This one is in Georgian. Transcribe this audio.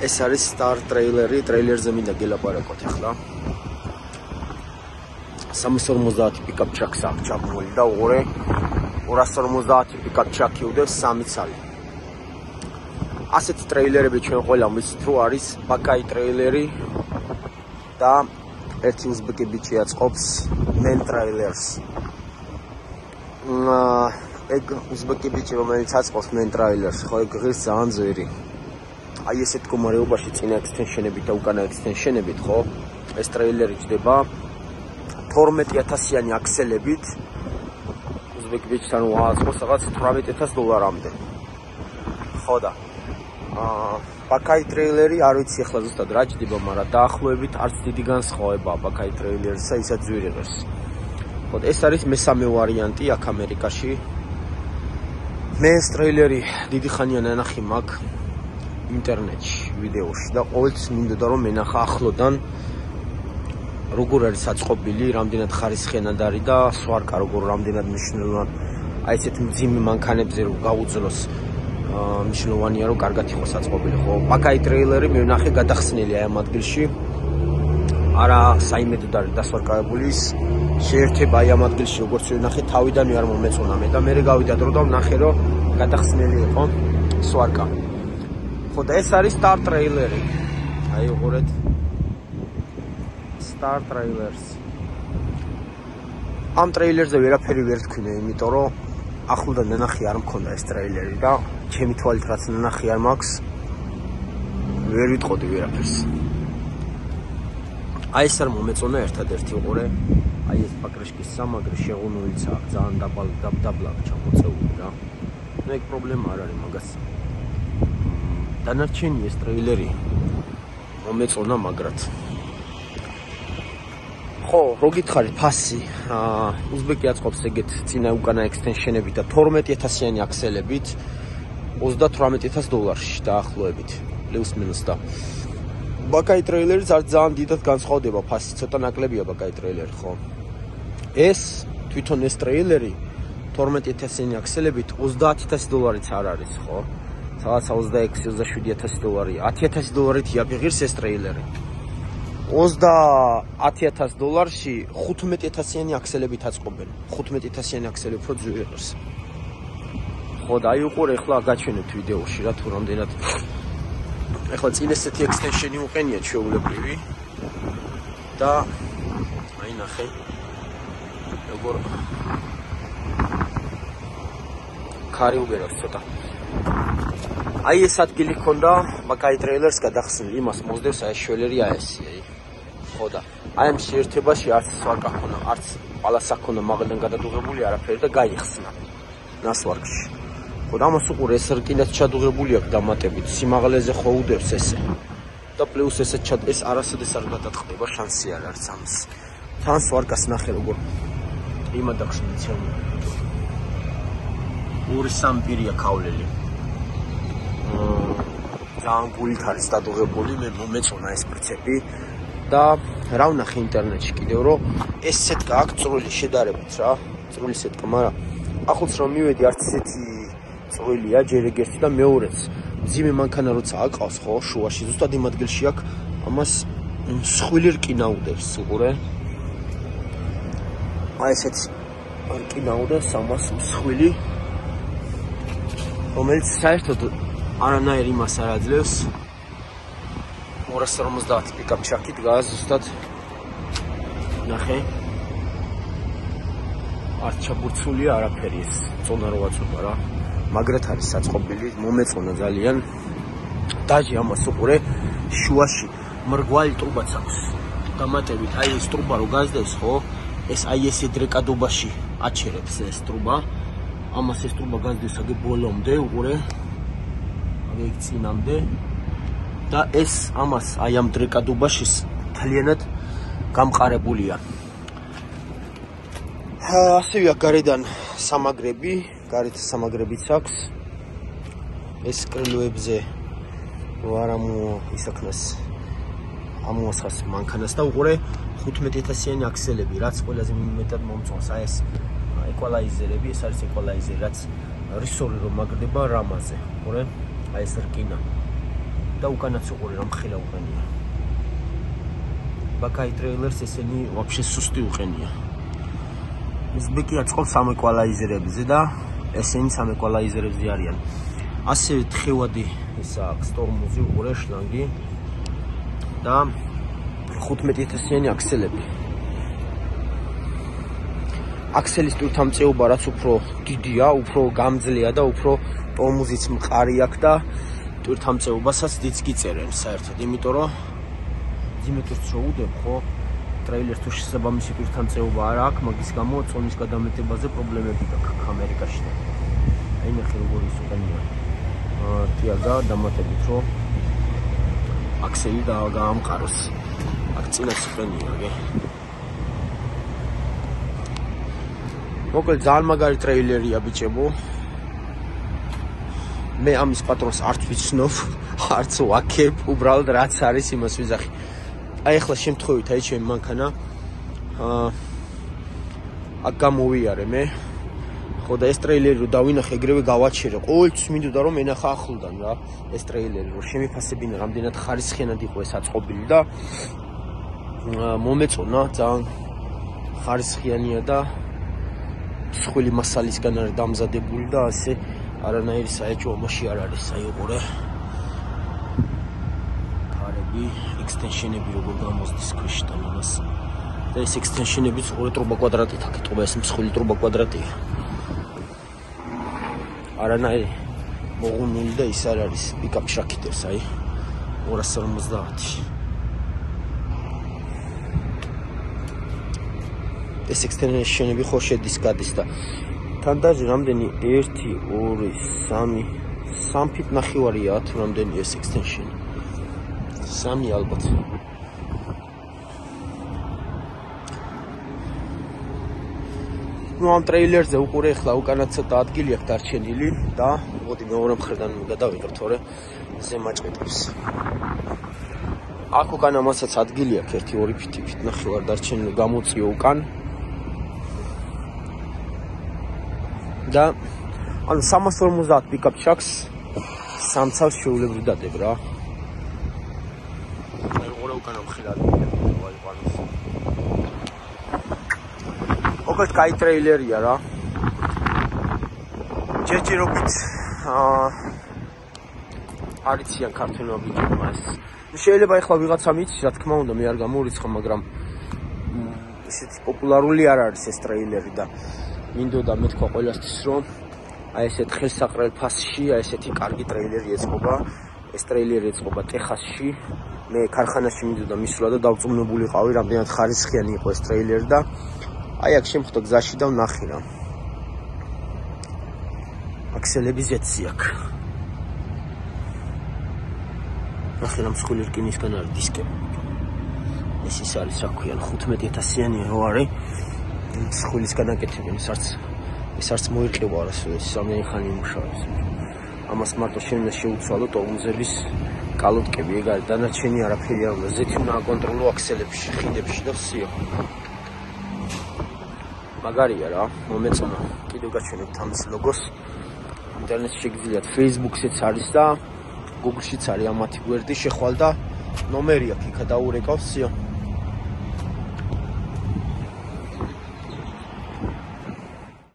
ეს არის star trailer-ი, ტრეილერზე მინდა გელაპარაკოთ ახლა. 350 პიკაპ ტრაკს აქვს ჩაბმული და 250 პიკაპ ტრაკი უდევს 3 ცალი. ასეთი ტრეილერები ჩვენ ყველამ ვიცით, რომ არის ბაკაი ტრეილერი და ერთი უზბეკი ბიჭი აწყობს men trailers. ეგ უზბეკი ბიჭი რომელიც აწყობს men trailers, ხო ეგ ღირს ძალიან ძვირი. აი ესეთ მდგომარეობაში წინა extension-ებით და უკანა extension-ებით, ხო? ეს ტრეილერი ჯდება 12000-იანი აქსელებით. უზბეკ ბიჭთან უაწყობს რაღაც $18000-მდე. ხო და ბაკაი ტრეილერი არ ვიცი ახლა ზუსტად რა ჯდება, მაგრამ დაახლოებით არც დიდი განსხვავებაა ბაკაი ტრეილერსა, ისაც ძვირი ღირს. ხო, ეს არის მესამე ვარიანტი აქ ამერიკაში. მე ეს ტრეილერი დიდი ხანია ნანახი მაქვს ინტერნეტში, ვიდეოში და ყოველთვის მინდოდა რომ მენახა ახლოდან როგორ არის აწყობილი, რამდენად ხარისხიანად არის და სვარკა როგორ რამდენად მნიშვნელოვანი. აი ესეთ მძიმე მანქანებზე რომ გაუძლოს მნიშვნელოვანია რომ კარგად იყოს აწყობილი, ხო? ბაკაი ტრეილერი მე ვნახე გადახსნილი აი ამ ადგილში. არა საიმედოდ არის დასვარკავებული ის შეერთება აი ამ ადგილში როგორც ვნახე თავიდანვე არ მომეწონა მე და მე გავიდა დრო და ვნახე რომ გადახსნილი იყო სვარკა. ხო და ეს არის star trailer-ი. აი უყურეთ. star trailers. ამ ტრეილერზე ვერაფერი ვერ თქვინე, იმიტომ რომ ახლდან ნანახი არ მქონდა ეს ტრეილერი და ჩემი თვალით რაც ნანახი არ მაქვს ვერ ვიტყოდი ვერაფერს. აი ეს არ მომეწონა ერთადერთი უყურე. აი ეს პაკრიშკის სამაგრი შეღუნულიც აქვს, ძალიან დაბლა ჩამოწეული რა. ნუ ეგ პრობლემა არ არის მაგას. დანარჩენი ეს ტრეილერი მომეწონა მაგრად. ხო, რო გითხარით ფასი, უზბეკი აწყობს ეგეთ წინა უკანა extension-ებით და 12000-იანი აქსელებით $38000 დაახლოებით, პლუს მინუს და ბაკაი ტრეილერიც არ ძალიან დიდად განსხვავდება ფასი, ცოტა ნაკლებია ბაკაი ტრეილერი, ხო? ეს თვითონ ეს ტრეილერი 12000-იანი აქსელებით $30000-იც არ არის, ხო? რაღაცა $26,000-$27000-ია. $10000-ით იაფიღირს ეს ტრეილერი. $30000-ში 15000-იანი აქსელებით აწყობენ. 15000-იანი აქსელი უფრო ძვირი ღირს. ხო და აი უყურე ახლა გაჩვენებთ ვიდეოში რა თუ რამდენად ახლა წინ ესეთი extension-ი უყენია ჩვეულებრივი და აი ნახე როგორ ქარი უგერავს ცოტა. აი ეს ადგილი ჰქონდა ბაკაი ტრეილერს გადახსნილი, იმას მოსდევს აი შველერი აესი, აი. ხო და აი ამ შეერთებაში არც სვარკა ჰქონდა, არც პალასა ჰქონდა მაღლიდან გადადუღებული არაფერი და გაიხსნა ნასვარკში. ხო და ამას უყურე ეს რკინაც ჩადუღებული აქვს დამატებით, სიმაღლეზე ხო უდევს ესე. და პლუს ეს არასოდეს არ გადაწყდება, შანსი არ არის ამის. თან სვარკას ნახე როგორ იმადახშნი ჩემი. 2-3 პირია ქავლელი. ძალიან გულით არის დადუღებული, მე მომეწონა ეს პრინციპი და რა ვნახე ინტერნეტში კიდევ რომ ეს სეტკა აქვს წვრილი შედარებით რა, წვრილი სეტკა, მაგრამ ახლაც რომ მივედი არც ესეთი წვრილია ჯერ ეგ ერთი და მეორეც მძიმე მანქანა როცა აკავს ხო შუაში ზუსტად იმ ადგილში აქვს ამას მსხვილი რკინა უდევს უყურე. აი ესეც რკინა უდევს ამას მსხვილი რომელიც საერთოდ არანაირ იმას არ აძლევს. 250 პიკაპ ტრაკი დგას ზუსტად ნახე არ ჩაბურცულია არაფერი ეს წონა რო აწובה რა, მაგრად არის საწყობილი, მომეწონა ძალიან. დაჟე ამას უყურე შუაში მრგვალი ტრუბაც აქვს დამატებით, აი ეს ტრუბა რო გაზდევს ხო, ეს აი ესე დრეკადობაში აჩერებს ეს ტრუბა, ამას ეს ტრუბა გაზდევს აგე ბოლომდე უყურე აგე წინამდე და ეს ამას აი ამ დრეკადობაში თლიანად გამყარებულია. ასევე გარედან სამაგრები, გარეთ სამაგრებიც აქვს. ეს კრილოებზე არ ისაქნეს ამოასხას მანქანას და უყურე 15000-იანი აქსელები, რაც ყველაზე მეტად მომწონს. აი ეს equalizer-ები, ეს არის equalizer, რაც რისორი რომ მაგრდება რამაზე. უყურე, აი ეს რკინა. და უკანაც უყურე რომ ხილა უყენია. Bakai trailers ესენი вообще სუსტი უყენია. Uzbeki აწყობს ამ equalizer-ებზე და ესენი ამ equalizer-ებზე არიან. ასევე თხევადი ის აქვს ტორმოზი უყურე შლანგი და 15000-იანი აქსელები. აქსელის ტვირთამწეობა რაც უფრო დიდია, უფრო გამძლეა და უფრო ტორმოზიც მყარი აქვს და ტვირთამწეობასაც დიდს გიწერენ საერთოდ, იმიტომ რომ დიმეტრს რო უდებ ხო ტრეილერს თუ შესაბამისი ტვირთამწეობა არ აქვს, მაგის გამო წონის გადამეტებაზე პრობლემები გაქვს ამერიკაში და აი ნახე როგორ ის უყენია. ტიაგა დამატებით რომ აქსელი გაამყაროს. აქ წინაც უყენია, გე. მოკლედ ძალიან მაგარი ტრეილერია ბიჭებო. მე ამის პატრონს არც ვიცნობ, არც ვაქებ, უბრალოდ რაც არის იმას ვიზახი. აი ახლა შემთხვევით აი ჩემი მანქანა აქ გამოვიარე მე. ხო და ეს ტრეილერი რო დავინახე, ეგრევე გავაჩერე. ყოველთვის მინდოდა რომ ენახა ახლოდან რა ეს ტრეილერი, რომ შემიფასებინა რამდენად ხარისხიანად იყო ეს აწყობილი და მომეწონა, ძალიან ხარისხიანია და მსხვილი მასალისგან არის დამზადებული და ასე არანაირი საეჭვო ამაში არ არის, აი უყურე. თარები, ექსტენშენები როგორ გამოსდის ქრიშტალ ამას. და ეს ექსტენშენებიც უყურე ტრუბა კვადრატით აქ იტყობა, ეს მსხვილი ტრუბა კვადრატია. არანაირი მოღუნული და ის არ არის პიკაპ შაკიტებს, აი 250. ეს ექსტენშენები ხო შედის გადის და თანდაჟე რამდენი 1 2 3 3 ფიტ ნახევარია თუ რამდენი ეს ექსტენშენი 3 ალბათ. ნუ ამ ტრეილერზე უყურე ახლა უკანა ცოტა ადგილი აქვს დარჩენილი და მოდი მეორე მხრიდან გადავიღებ, თორე ზემაჭყიტებს. აქ უკანა მასაც ადგილი აქვს 1 2 ფით ნახევარ დარჩენილი გამოწიო უკან. და ანუ 350 პიკაპ ჩაკს სამცავს შეულებრივ დადებ რა. აი ორი უკანა მხილად ვაიყვანოს. ოღონდ კაი ტრეილერია რა. ჯერჯერობით არიციან ქართულმა ბიჭებმა ეს. შეიძლება ეხლა ვიღაცა მიცის, რა თქმა უნდა, მე არ გამორიცხა, მაგრამ ისეთი პოპულარული არ არის ეს ტრეილერი და მინდოდა მეთქვა ყველასთვის რომ აი ესეთ ხელსაყრელ ფასში, აი ესეთი კარგი ტრეილერი ეწყობა. ეს ტრეილერი ეწყობა ტეხასში. მე ქარხანაში მინდოდა მისვლა და დავწუნებულიყავი, რამდენად ხარისხიანი იყო ეს ტრეილერი და აი აქ შემხვდა გზაში და ვნახე რა. აქსელები ზეცი აქ. ნახე რა მსხვილი რკინისგან არის დისკები. ეს ის არის რა ქვია 15000-იანი რო არის. მსხვილისგან აკეთებენ, ეს არც მოიყევა არასოდეს, სამი ხანი იმუშავებს. ამას მარტო შეიძლება შეუცვალო ტორმოზების კალოტკები, ეგ არის, დანარჩენი არაფერი არ უნდა. ზეთი უნდა აკონტროლო აქსელებში, ხიდებში და ვსიო. მაგარია რა, მომეწონა. კიდევ გაჩვენებთ ამის ლოგოს. ინტერნეტში შეგიძლიათ, Facebook-შიც არის და Google-შიც არის ამათი გვერდი, შეხვალ და ნომერი აქვს, იქა დაურეკავ, ვსიო.